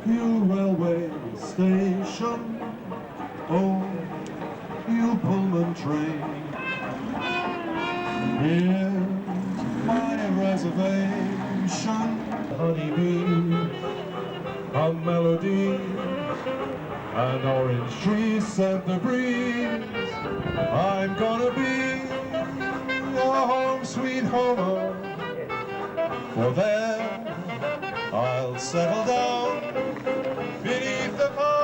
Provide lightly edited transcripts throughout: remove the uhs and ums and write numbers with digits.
You railway station, oh, you Pullman train. Here's my reservation, honeybee, a melody, an orange tree sent the breeze. I'm gonna be a home sweet homer, for there I'll settle down beneath the palms.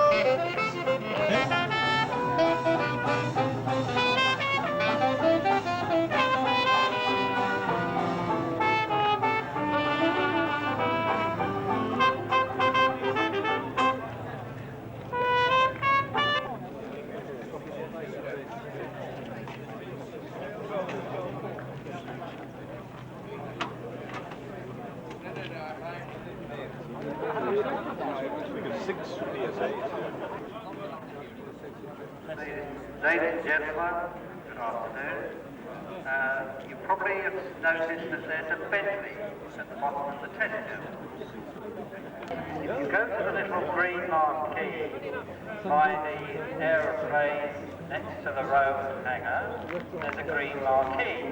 Ladies and gentlemen, good afternoon. You probably have noticed that there's a Bentley at the bottom of the test hill. If you go to the little green marquee by the aeroplane next to the road hangar, there's a green marquee,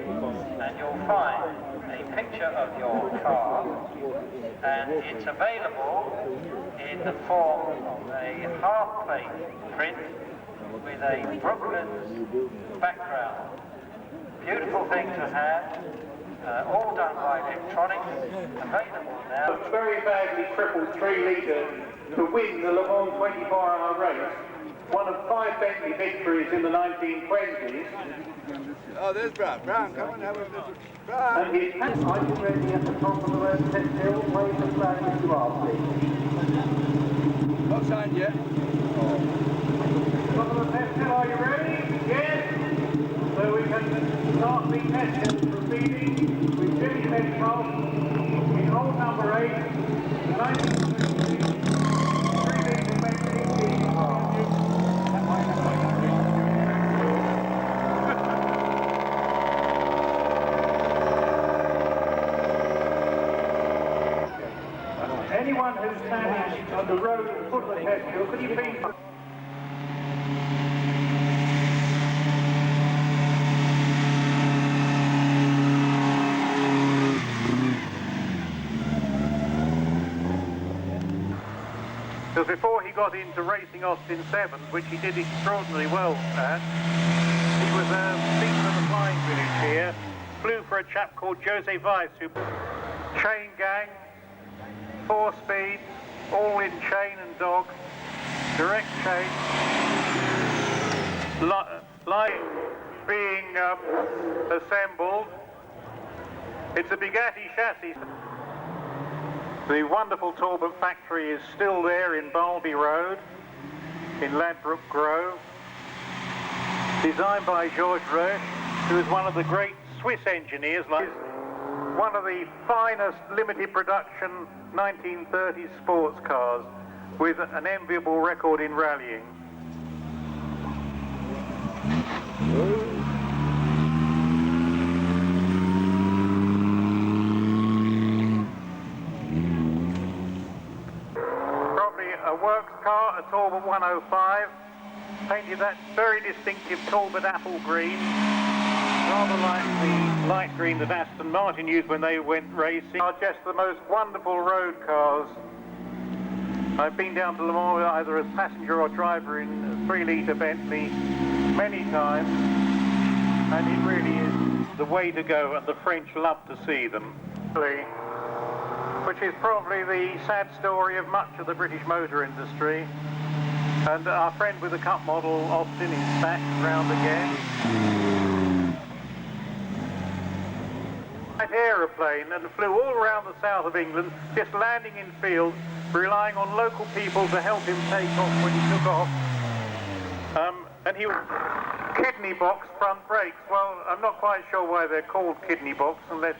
and you'll find a picture of your car, and it's available in the form of a half-plate print with a Brooklands background. Beautiful thing to have, all done by electronics, available now. A very badly crippled 3-litre to win the Le Mans 24-hour race. One of 5 Bentley victories in the 1920s. Oh, there's Brown. Brown, come on, have a look. Brown. And his are you ready at the top of the road test hill? Wave the flag as you are, please. Not signed yet. Top of the test hill, are you ready? Yes. So we can start the test hill proceeding with Jimmy Metcalf in hole number 8, 1936, 3-litre Bentley steam car. Anyone who's standing on the road at the foot of the test hill, could you please... Because before he got into racing Austin 7s, which he did extraordinarily well at, he was a speaker of the flying village here, flew for a chap called Jose Weiss, who chain gang, 4 speeds, all in chain and dog, direct chain, line being assembled. It's a Bugatti chassis. The wonderful Talbot factory is still there in Balby Road, in Ladbroke Grove, designed by Georges Roche, who is one of the great Swiss engineers, one of the finest limited production 1930s sports cars, with an enviable record in rallying. A works car, a Talbot 105, painted that very distinctive Talbot apple green, rather like the light green that Aston Martin used when they went racing. Are just the most wonderful road cars. I've been down to Le Mans either as passenger or driver in a 3-litre Bentley many times, and it really is the way to go, and the French love to see them. Which is probably the sad story of much of the British motor industry. And our friend with the Cup model, Austin, is back round again. That aeroplane and flew all around the south of England, just landing in fields, relying on local people to help him take off when he took off. And he was kidney box front brakes. Well, I'm not quite sure why they're called kidney box unless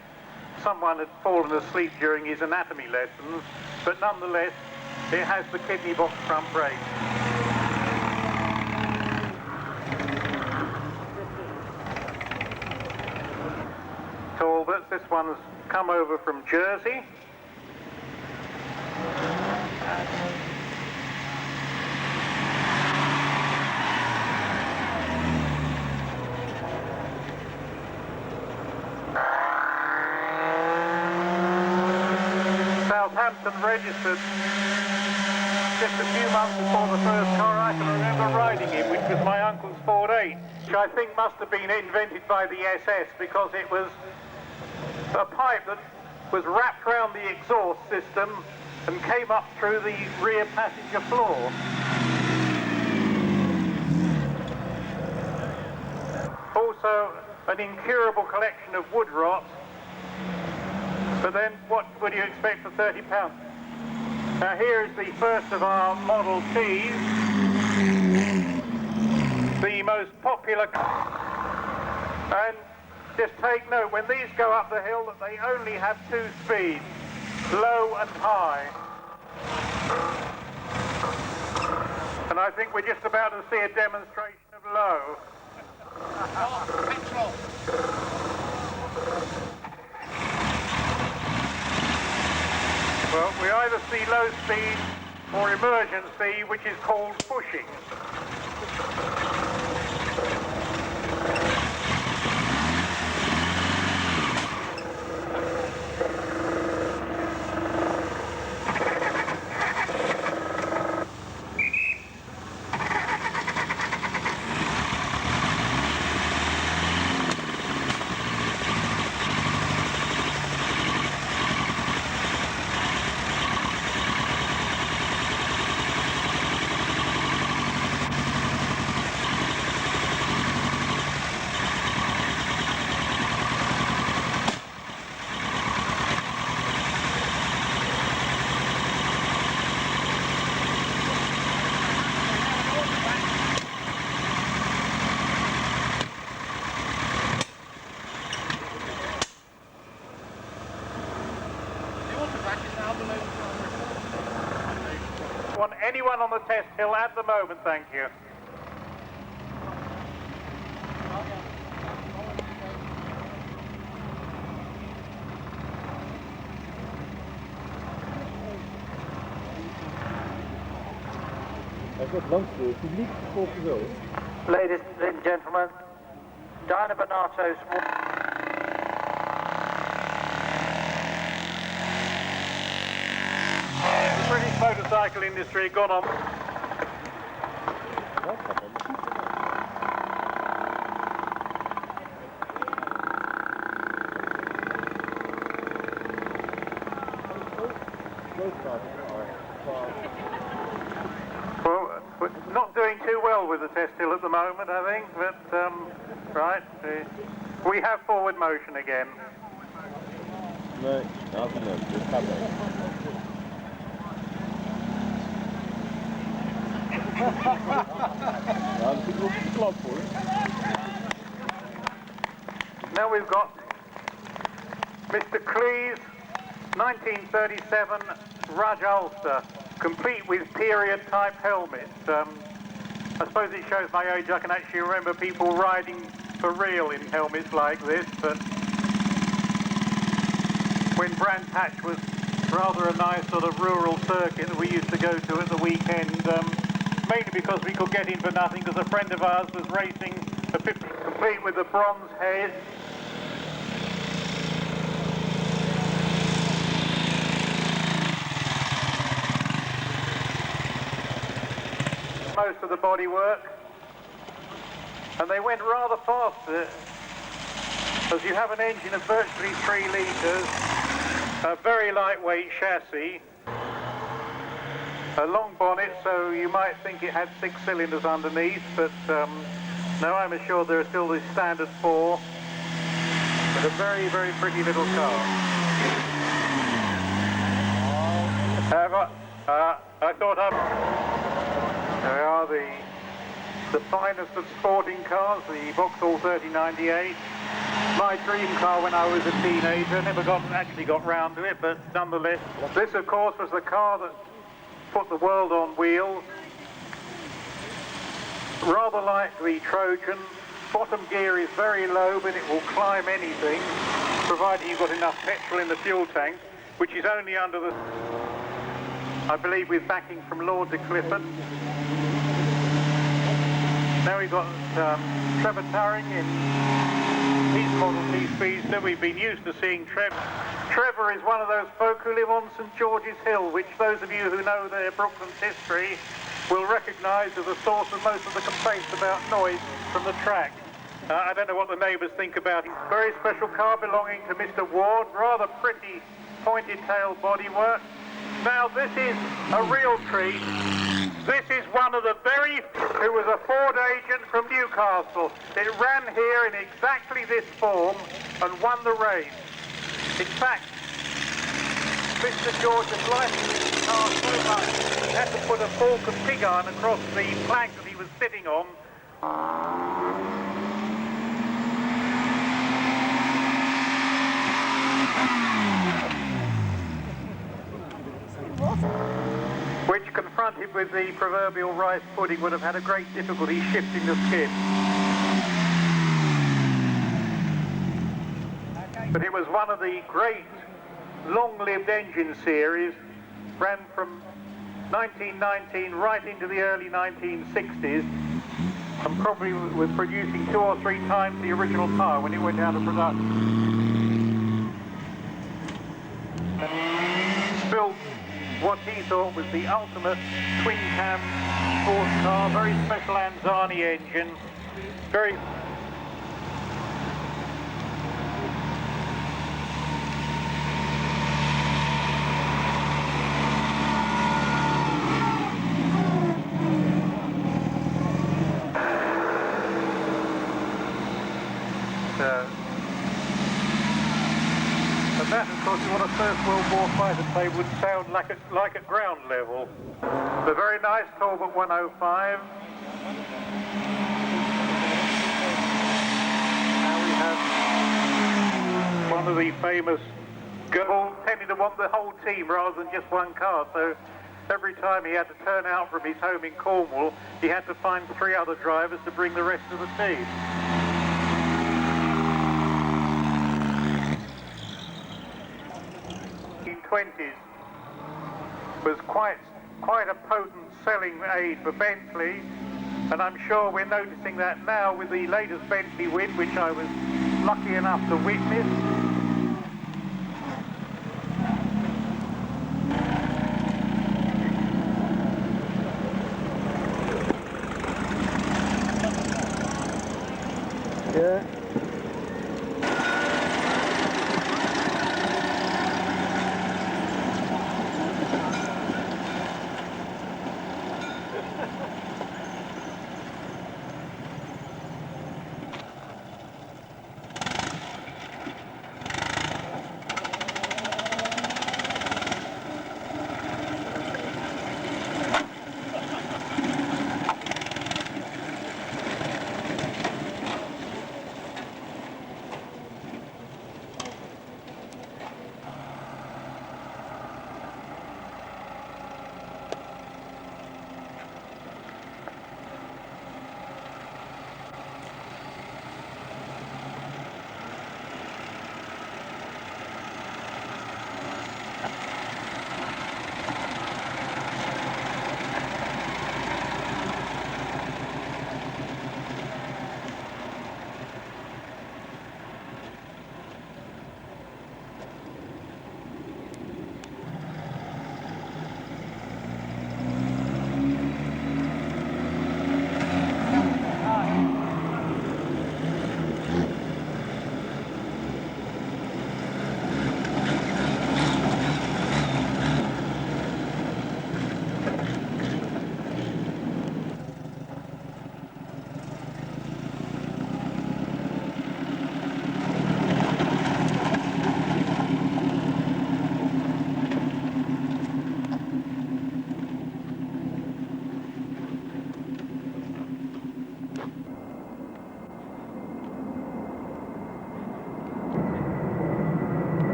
someone had fallen asleep during his anatomy lessons, but nonetheless, it has the kidney box front brake. Talbots, this one's come over from Jersey. Southampton registered just a few months before the first car I can remember riding in, which was my uncle's Ford 8, which I think must have been invented by the SS because it was a pipe that was wrapped around the exhaust system and came up through the rear passenger floor. Also, an incurable collection of wood rot. But then, what would you expect for £30? Now here is the first of our Model Ts, the most popular car. And just take note, when these go up the hill, that they only have 2 speeds, low and high. And I think we're just about to see a demonstration of low. Well, we either see low speed or emergency, which is called pushing. Want anyone on the test hill at the moment, thank you. Ladies and gentlemen, Dinah Bonato's British motorcycle industry gone on. Well, we're not doing too well with the test hill at the moment, I think, but, right, we have forward motion again. No, nothing else, just happening. Now we've got Mr. Cleese, 1937 Rudge Ulster, complete with period-type helmets. I suppose it shows my age. I can actually remember people riding for real in helmets like this, but when Brands Hatch was rather a nice sort of rural circuit that we used to go to at the weekend, mainly because we could get in for nothing, because a friend of ours was racing a 50 complete with the bronze head. Most of the bodywork, and they went rather fast, as you have an engine of virtually 3 litres, a very lightweight chassis, a long bonnet, so you might think it had 6 cylinders underneath, but no, I'm assured there are still the standard 4, but a very, very pretty little car. I thought there are the finest of sporting cars, the Vauxhall 3098. My dream car when I was a teenager. Never actually got round to it, but nonetheless. This, of course, was the car that put the world on wheels. Rather like the Trojan. Bottom gear is very low, but it will climb anything, provided you've got enough petrol in the fuel tank, which is only under the... I believe with backing from Lord de Clifford. Now we've got Trevor Tarring in his Model T Speedster. We've been used to seeing Trevor. Trevor is one of those folk who live on St George's Hill, which those of you who know their Brooklands history will recognise as the source of most of the complaints about noise from the track. I don't know what the neighbours think about it. Very special car belonging to Mr Ward, rather pretty pointed tail bodywork. Now this is a real treat. This is one of the very who was a Ford agent from Newcastle. It ran here in exactly this form and won the race. In fact, Mr George had liked this car so much he had to put a fork of pig iron across the plank that he was sitting on. Which, confronted with the proverbial rice pudding, would have had a great difficulty shifting the skid. But it was one of the great long-lived engine series, ran from 1919 right into the early 1960s, and probably was producing 2 or 3 times the original car when it went out of production. And he built what he thought was the ultimate twin-cam sports car, very special Anzani engine, very... And that, of course, is what a First World War fighter plane would sound like at ground level. The very nice Talbot 105. Now we have one of the famous girls tended to want the whole team rather than just one car. So every time he had to turn out from his home in Cornwall, he had to find 3 other drivers to bring the rest of the team. Was quite a potent selling aid for Bentley, and I'm sure we're noticing that now with the latest Bentley win, which I was lucky enough to witness. Yeah.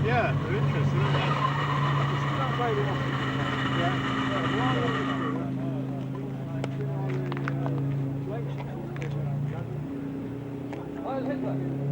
Yeah, they're interesting, aren't they? Heil Hitler!